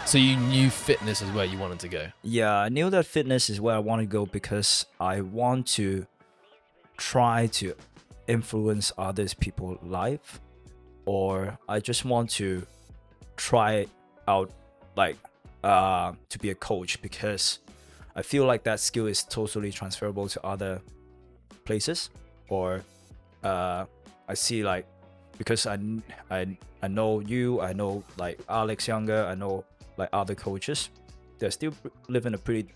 So you knew fitness is where you wanted to go. Yeah, I knew that fitness is where I want to go because I want to try to influence others people's life, or I just want to try out like to be a coach because I feel like that skill is totally transferable to other places. Or I see like because I know you, I know like Alex Younger, I know like other coaches, they're still living a pretty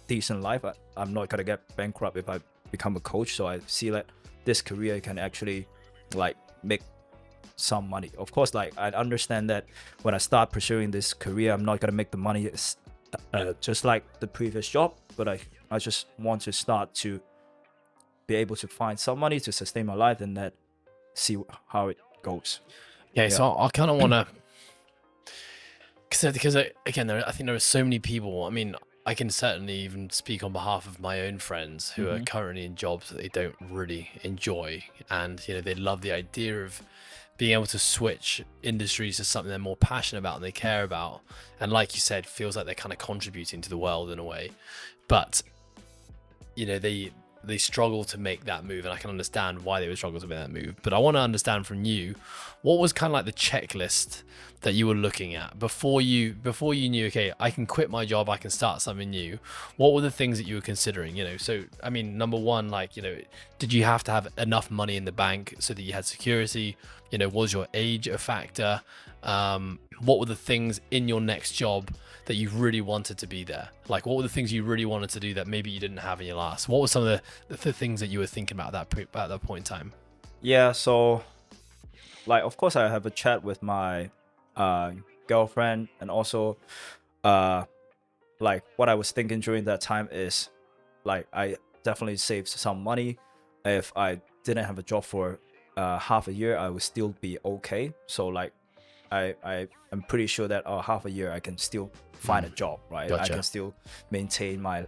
decent life. I'm not gonna get bankrupt if I become a coach. So I see that this career can actually like make some money. Of course, like I understand that when I start pursuing this career, I'm not gonna make the money just like the previous job, but I just want to start to be able to find some money to sustain my life and then see how it goes. Okay, Yeah. so I kind of want to, because again, I think there are so many people. I mean, I can certainly even speak on behalf of my own friends who are currently in jobs that they don't really enjoy, and they love the idea of being able to switch industries to something they're more passionate about and they care about, and like you said, feels like they're kind of contributing to the world in a way, but they struggle to make that move, and I can understand why they would struggle to make that move. But I want to understand from you, what was kind of like the checklist that you were looking at before you knew, okay, I can quit my job, I can start something new? What were the things that you were considering? So I mean, number one, like, did you have to have enough money in the bank so that you had security? Was your age a factor? What were the things in your next job that you really wanted to be there? Like, what were the things you really wanted to do that maybe you didn't have in your last? What were some of the things that you were thinking about at that point in time? Yeah, so like of course I have a chat with my girlfriend, and also like what I was thinking during that time is like I definitely saved some money. If I didn't have a job for half a year, I would still be okay. So like I am pretty sure that half a year I can still find a job, right? I Gotcha. can still maintain my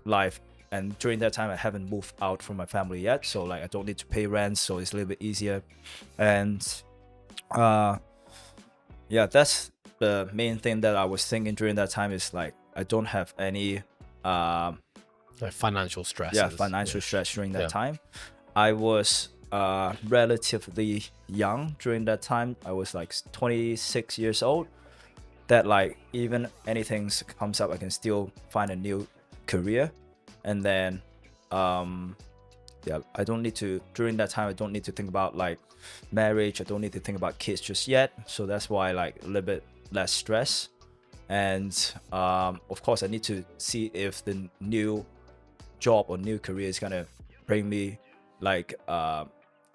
life. And during that time, I haven't moved out from my family yet, so like I don't need to pay rent, so it's a little bit easier. And yeah, that's the main thing that I was thinking during that time, is like I don't have any Like financial stress. financial stress during that Yeah. time. I was relatively young during that time. I was like 26 years old. That like even anything comes up, I can still find a new career. And then I don't need to, during that time I don't need to think about like marriage, I don't need to think about kids just yet. So that's why like a little bit less stress. And of course I need to see if the new job or new career is gonna bring me like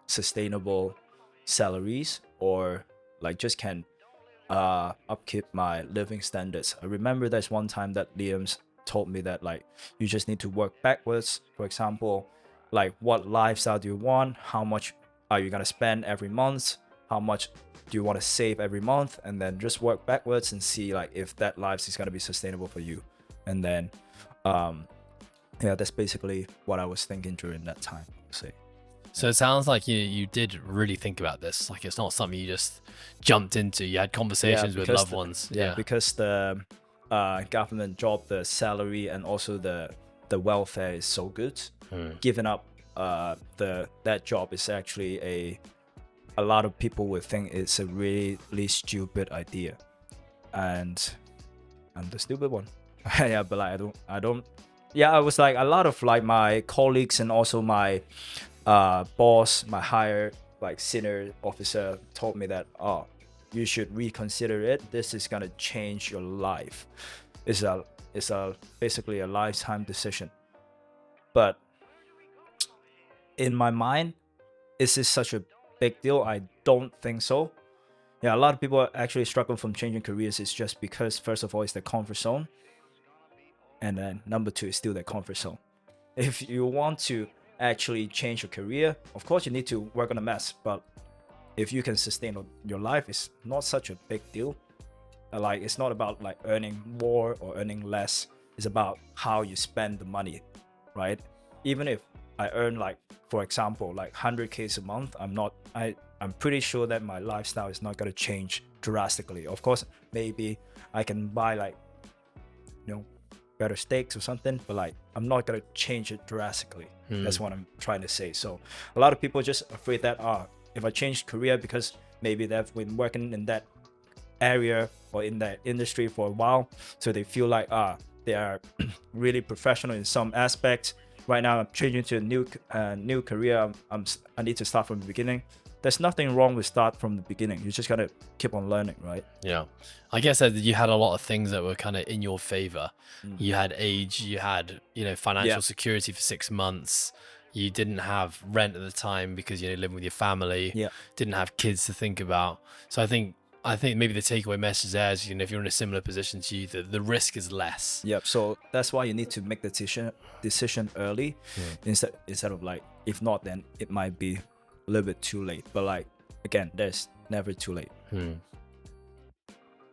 sustainable salaries, or like just can upkeep my living standards. I remember there's one time that Liam's told me that like you just need to work backwards. For example, like what lifestyle do you want, how much are you gonna spend every month, how much do you want to save every month, and then just work backwards and see like if that life is gonna be sustainable for you. And then yeah, that's basically what I was thinking during that time, I'll say. So it sounds like you did really think about this. Like, it's not something you just jumped into. You had conversations with loved ones. Because the government job, the salary and also the welfare is so good. Giving up that job is actually a lot of people would think it's a really stupid idea, and I'm the stupid one. Yeah, but like I don't. Yeah, I was like a lot of like my colleagues and also my boss, my higher like senior officer told me that you should reconsider it. This is gonna change your life. It's a basically a lifetime decision. But in my mind, is this such a big deal? I don't think so. Yeah, a lot of people actually struggle from changing careers. It's just because first of all, it's the comfort zone, and then number two is still the comfort zone. If you want to actually change your career, of course you need to work on a mess, but if you can sustain your life, it's not such a big deal. Like it's not about like earning more or earning less, it's about how you spend the money, right? Even if I earn like, for example, like 100k a month, I'm pretty sure that my lifestyle is not going to change drastically. Of course, maybe I can buy like, you know, better steaks or something, but like I'm not gonna change it drastically. That's what I'm trying to say. So a lot of people just afraid that if I change career because maybe they've been working in that area or in that industry for a while, so they feel like they are really professional in some aspects. Right now I'm changing to a new career. I need to start from the beginning. There's nothing wrong with start from the beginning. You just gotta keep on learning, right? Yeah, I guess that you had a lot of things that were kind of in your favor. You had age, you had, you know, financial security for 6 months. You didn't have rent at the time because you're living with your family. Yeah. Didn't have kids to think about. So I think maybe the takeaway message there is, you know, if you're in a similar position to you, the risk is less. Yep. So that's why you need to make the decision early, instead of like, if not, then it might be a little bit too late. But like, again, there's never too late.